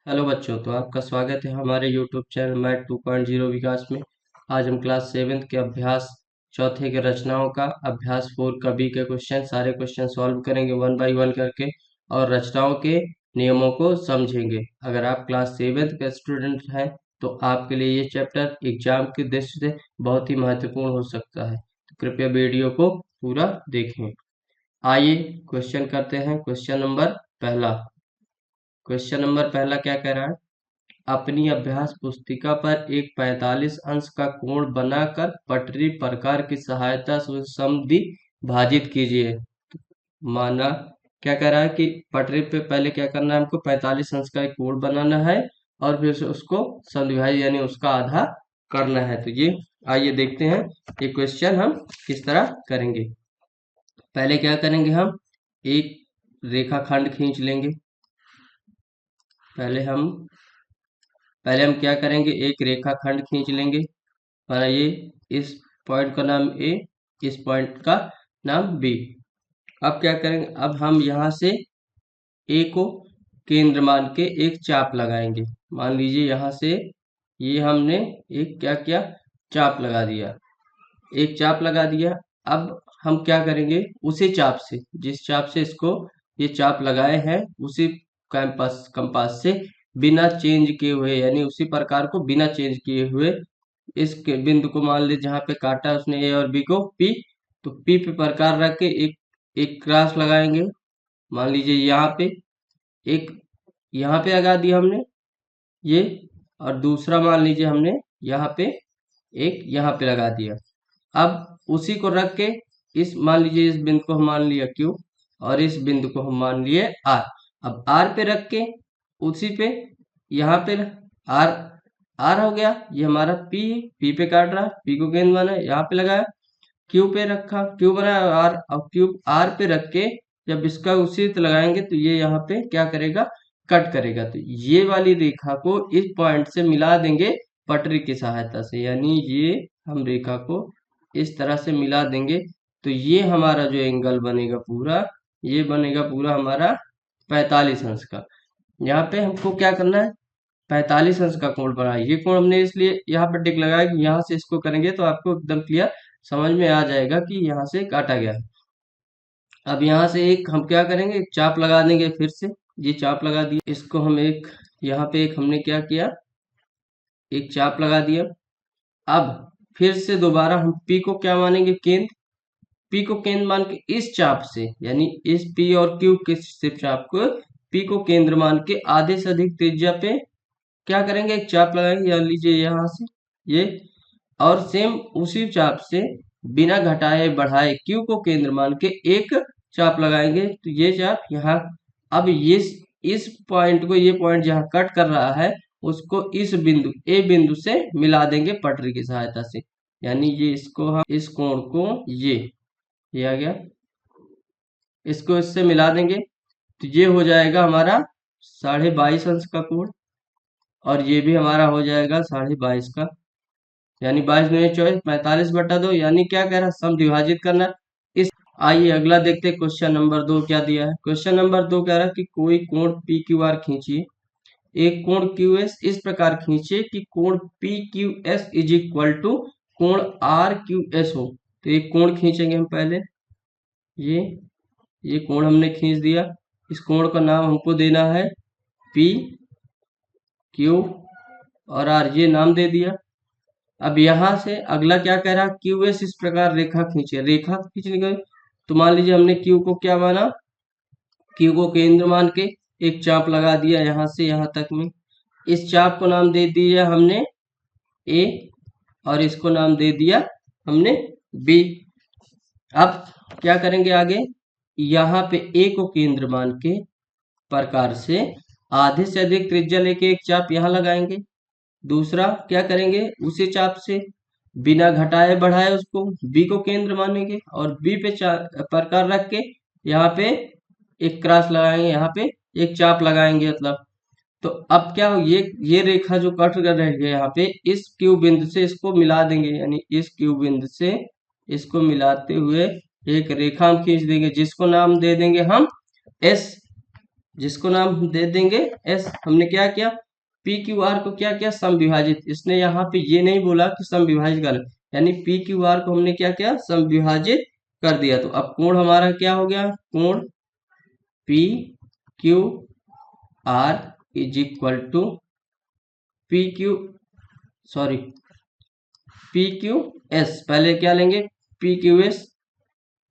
Hello बच्चों, तो आपका स्वागत है हमारे यूट्यूब चैनल मैथ 2.0 विकास में। आज हम क्लास 7th के अभ्यास चौथे के रचनाओं का अभ्यास 4 का बी के क्वेश्चन सारे क्वेश्चन सॉल्व करेंगे वन बाय वन करके और रचनाओं के नियमों को समझेंगे। अगर आप क्लास 7th का स्टूडेंट हैं तो आपके लिए ये चैप्टर एग्जाम की दृष्टि से बहुत ही महत्वपूर्ण हो सकता है, तो कृपया वीडियो को पूरा देखें। आइए क्वेश्चन करते हैं। क्वेश्चन नंबर पहला क्या कह रहा है? अपनी अभ्यास पुस्तिका पर एक 45 अंश का कोण बनाकर पटरी प्रकार की सहायता से उसे समद्वि भाजित कीजिए। माना क्या कह रहा है कि पटरी पे पहले क्या करना है, हमको 45 अंश का एक कोण बनाना है और फिर से उसको समद्विभाजित यानी उसका आधा करना है। तो ये आइए देखते हैं ये क्वेश्चन हम किस तरह करेंगे। पहले क्या करेंगे, हम एक रेखाखंड खींच लेंगे। पहले हम क्या करेंगे, एक रेखाखंड खींच लेंगे। माना ये इस पॉइंट का नाम ए, इस पॉइंट का नाम बी। अब क्या करेंगे, अब हम यहाँ से ए को केंद्र मान के एक चाप लगाएंगे। मान लीजिए यहाँ से ये हमने एक क्या किया, चाप लगा दिया, एक चाप लगा दिया। अब हम क्या करेंगे, उसी चाप से, जिस चाप से इसको ये चाप लगाए हैं, उसी कंपास से बिना चेंज किए हुए यानी उसी प्रकार को बिना चेंज किए हुए इस बिंदु को मान लीजिए जहाँ पे काटा उसने ए और बी को पी, तो पी पे प्रकार रख के एक एक क्रॉस लगाएंगे। मान लीजिए यहाँ पे एक, यहाँ पे लगा दिया हमने ये, और दूसरा मान लीजिए हमने यहाँ पे एक यहाँ पे लगा दिया। अब उसी को रख के इस मान लीजिए इस बिंदु को हम मान लिया क्यू और इस बिंदु को हम मान लिए आर। अब आर पे रख के उसी पे यहाँ पे आर आर हो गया, ये हमारा पी पे काट रहा, पी को केंद्र माना यहाँ पे लगाया, क्यू पे रखा, क्यू बनाया आर, अब क्यू आर पे रख के जब इसका उसी से लगाएंगे तो ये यहाँ पे क्या करेगा, कट करेगा। तो ये वाली रेखा को इस पॉइंट से मिला देंगे पटरी की सहायता से, यानी ये हम रेखा को इस तरह से मिला देंगे। तो ये हमारा जो एंगल बनेगा पूरा, ये बनेगा पूरा हमारा 45 अंश का। यहाँ पे हमको क्या करना है, 45 अंश का कोण बना है। ये कोण हमने इसलिए यहाँ पर टिक लगाया कि यहाँ से इसको करेंगे तो आपको एकदम क्लियर समझ में आ जाएगा कि यहाँ से काटा गया है। अब यहाँ से एक हम क्या करेंगे, एक चाप लगा देंगे फिर से। ये चाप लगा दिया, इसको हम एक यहाँ पे एक हमने क्या किया, एक चाप लगा दिया। अब फिर से दोबारा हम पी को क्या मानेंगे, केंद्र। पी को केंद्र मान के इस चाप से यानी इस पी और क्यू के सिर्फ चाप को पी को केंद्र मान के आधे से अधिक त्रिज्या पे क्या करेंगे, एक चाप लगाएंगे। मान लीजिए यहाँ से ये, और सेम उसी चाप से बिना घटाए बढ़ाए क्यू को केंद्र मान के एक चाप लगाएंगे। तो ये चाप यहाँ, अब ये इस पॉइंट को, ये पॉइंट जहाँ कट कर रहा है उसको इस बिंदु ए बिंदु से मिला देंगे पटरी की सहायता से, यानी ये इसको हम इस कोण को ये आ गया, इसको इससे मिला देंगे। तो ये हो जाएगा हमारा 22.5 अंश का कोण, और ये भी हमारा हो जाएगा 22.5 का, यानी 22 दूनी 24, 45/2, यानी क्या कह रहा है, सम विभाजित करना इस। आइए अगला देखते हैं, क्वेश्चन नंबर 2 क्या दिया है। क्वेश्चन नंबर 2 कह रहा है कि कोई कोण पी क्यू आर खींचिए। एक कोण क्यू एस इस प्रकार खींचिए कि कोण P Q S is equal to कोण आर क्यू एस हो। तो एक कोण खींचेंगे हम पहले, ये ये कोण हमने खींच दिया। इस कोण का नाम हमको देना है पी क्यू और आर, ये नाम दे दिया। अब यहाँ से अगला क्या कह रहा है, क्यू एस इस प्रकार रेखा खींचे। रेखा खींचने का तो मान लीजिए हमने क्यू को क्या माना, क्यू को केंद्र मान के एक चाप लगा दिया यहाँ से यहाँ तक में। इस चाप को नाम दे दिया हमने ए और इसको नाम दे दिया हमने बी। अब क्या करेंगे आगे, यहाँ पे ए को केंद्र मान के प्रकार से आधे से अधिक त्रिज्या लेके एक चाप यहाँ लगाएंगे। दूसरा क्या करेंगे, उसी चाप से बिना घटाए बढ़ाए उसको बी को केंद्र मानेंगे और बी पे प्रकार रख के यहाँ पे एक क्रॉस लगाएंगे, यहाँ पे एक चाप लगाएंगे मतलब। तो अब क्या हो, ये रेखा जो कट कर रही है यहाँ पे, इस क्यू बिंदु से इसको मिला देंगे, यानी इस क्यू बिंदु से इसको मिलाते हुए एक रेखा हम खींच देंगे जिसको नाम दे देंगे हम एस। जिसको नाम दे देंगे एस। हमने क्या किया, पी क्यू आर को क्या किया, सम विभाजित। इसने यहाँ पे ये नहीं बोला कि सम विभाजित कर, यानी पी क्यू आर को हमने क्या किया, सम विभाजित कर दिया। तो अब कोण हमारा क्या हो गया, कोण P Q R is equal to P Q, sorry P Q S, पहले क्या लेंगे, P Q S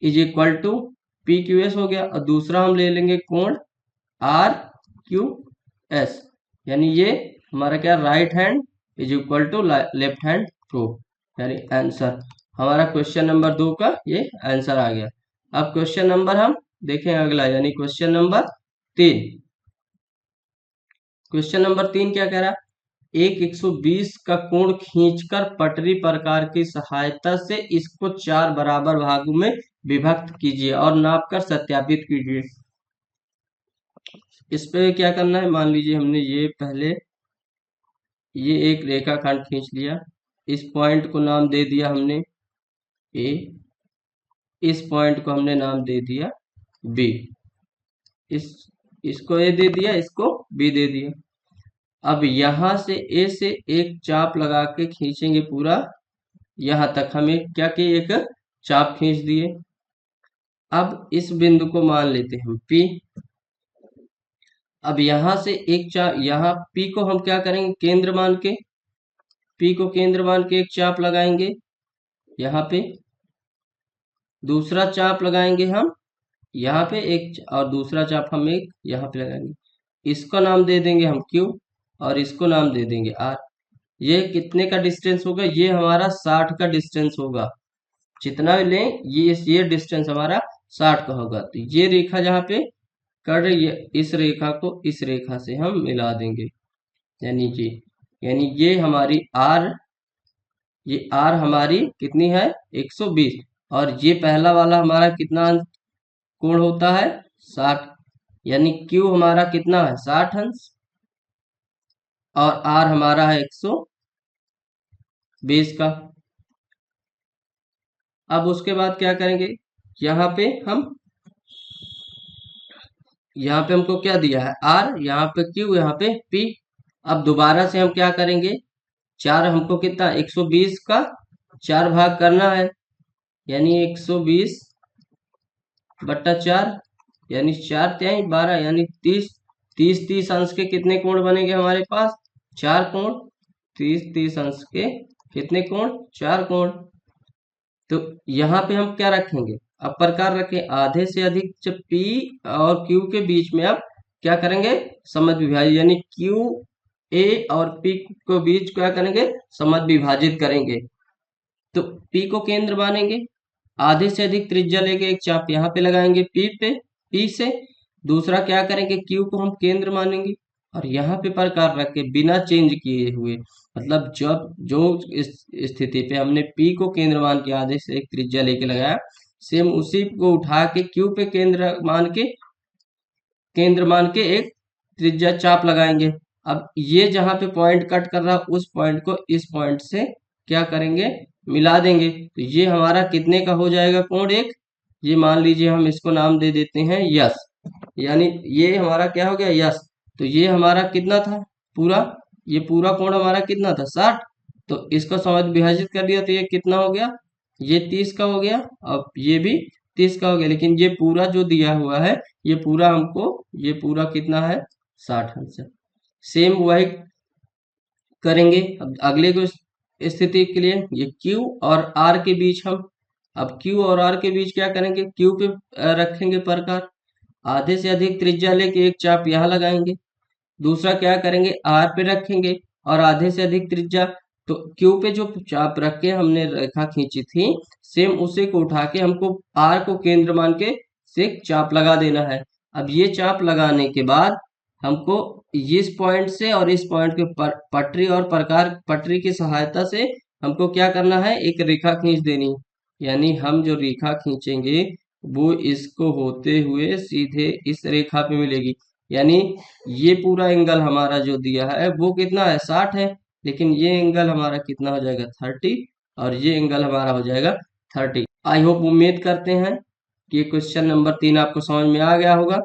is equal to P Q S हो गया, और दूसरा हम ले लेंगे कोण आर क्यू एस, यानी ये हमारा क्या, right hand is equal to left hand proof, यानी आंसर हमारा क्वेश्चन नंबर 2 का ये आंसर आ गया। अब क्वेश्चन नंबर हम देखें अगला, यानी क्वेश्चन नंबर 3। क्वेश्चन नंबर 3 क्या कह रहा है, एक 120 का कोण खींचकर पटरी प्रकार की सहायता से इसको 4 बराबर भागों में विभक्त कीजिए और नापकर सत्यापित कीजिए। इस पे क्या करना है, मान लीजिए हमने ये पहले ये एक रेखाखंड खींच लिया, इस पॉइंट को नाम दे दिया हमने ए, इस पॉइंट को हमने नाम दे दिया बी, इसको ए दे दिया, इसको बी दे दिया। अब यहां से ए से एक चाप लगा के खींचेंगे पूरा, यहां तक हमें क्या किए, एक चाप खींच दिए। अब इस बिंदु को मान लेते हैं हम P। अब यहां से एक चाप, यहाँ P को हम क्या करेंगे, केंद्र मान के, P को केंद्र मान के एक चाप लगाएंगे यहाँ पे, दूसरा चाप लगाएंगे हम यहाँ पे एक, और दूसरा चाप हम एक यहाँ पे लगाएंगे। इसका नाम दे देंगे हम Q और इसको नाम दे देंगे R। ये कितने का डिस्टेंस होगा, ये हमारा 60 का डिस्टेंस होगा, जितना भी लें ये डिस्टेंस हमारा 60 का होगा। तो ये रेखा जहाँ पे कट रही है, इस रेखा को इस रेखा से हम मिला देंगे, यानी ये हमारी आर, ये आर हमारी कितनी है 120, और ये पहला वाला हमारा कितना कोण होता है 60, यानी क्यू हमारा कितना है 60 अंश, और आर हमारा है 120 का। अब उसके बाद क्या करेंगे, यहाँ पे हमको क्या दिया है आर, यहाँ पे क्यू, यहाँ पे पी। अब दोबारा से हम क्या करेंगे, 4 हमको कितना 120 का 4 भाग करना है, यानी 120 बट्टा 4, यानी 4 तिहाई 12, यानी 30 अंश के कितने कोण बनेंगे हमारे पास, 4 कोण। 30 अंश के कितने कोण, 4 कोण। तो यहाँ पे हम क्या रखेंगे, अब प्रकार रखें, आधे से अधिक जब P और Q के बीच में अब क्या करेंगे, समद्विभाजित विभाजित, यानी Q A और P को बीच क्या करेंगे, समद्विभाजित विभाजित करेंगे। तो P को केंद्र मानेंगे, आधे से अधिक त्रिज्या लेके एक चाप यहाँ पे लगाएंगे P से, दूसरा क्या करेंगे, Q को हम केंद्र मानेंगे और यहाँ पे प्रकार रख के बिना चेंज किए हुए, मतलब जब जो इस स्थिति पे हमने P को केंद्र मान के आधे से एक त्रिज्या लेके लगाया, सेम उसी को उठा के Q पे केंद्र मान के एक त्रिज्या चाप लगाएंगे। अब ये जहां पे पॉइंट कट कर रहा है, उस पॉइंट को इस पॉइंट से क्या करेंगे, मिला देंगे। तो ये हमारा कितने का हो जाएगा कोण एक, ये मान लीजिए हम इसको नाम दे देते हैं यस, यानी ये हमारा क्या हो गया यस। तो ये हमारा कितना था पूरा, ये पूरा कोण हमारा कितना था 60, तो इसको समझ विभाजित कर दिया तो ये कितना हो गया, ये 30 का हो गया, अब ये भी 30 का हो गया। लेकिन ये पूरा जो दिया हुआ है, ये पूरा कितना है 60 अंश है। सेम वही करेंगे अब अगले को स्थिति के लिए, ये Q और R के बीच हम, अब Q और R के बीच क्या करेंगे, Q पे रखेंगे प्रकार, आधे से अधिक त्रिज्या लेके एक चाप यहाँ लगाएंगे, दूसरा क्या करेंगे R पे रखेंगे और आधे से अधिक त्रिज्या, तो Q पे जो चाप रख के हमने रेखा खींची थी, सेम उसे को उठा के हमको R को केंद्र मान के से चाप लगा देना है। अब ये चाप लगाने के बाद हमको इस पॉइंट से और इस पॉइंट के पटरी और प्रकार पटरी की सहायता से हमको क्या करना है, एक रेखा खींच देनी, यानी हम जो रेखा खींचेंगे वो इसको होते हुए सीधे इस रेखा पे मिलेगी। यानी ये पूरा एंगल हमारा जो दिया है वो कितना है 60 है, लेकिन ये एंगल हमारा कितना हो जाएगा 30, और ये एंगल हमारा हो जाएगा 30। आई होप, उम्मीद करते हैं कि क्वेश्चन नंबर 3 आपको समझ में आ गया होगा।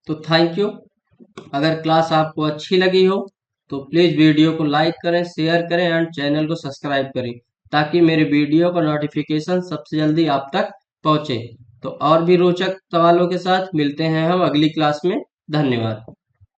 तो थैंक यू। अगर क्लास आपको अच्छी लगी हो तो प्लीज़ वीडियो को लाइक करें, शेयर करें एंड चैनल को सब्सक्राइब करें ताकि मेरे वीडियो का नोटिफिकेशन सबसे जल्दी आप तक पहुंचे। तो और भी रोचक सवालों के साथ मिलते हैं हम अगली क्लास में। धन्यवाद।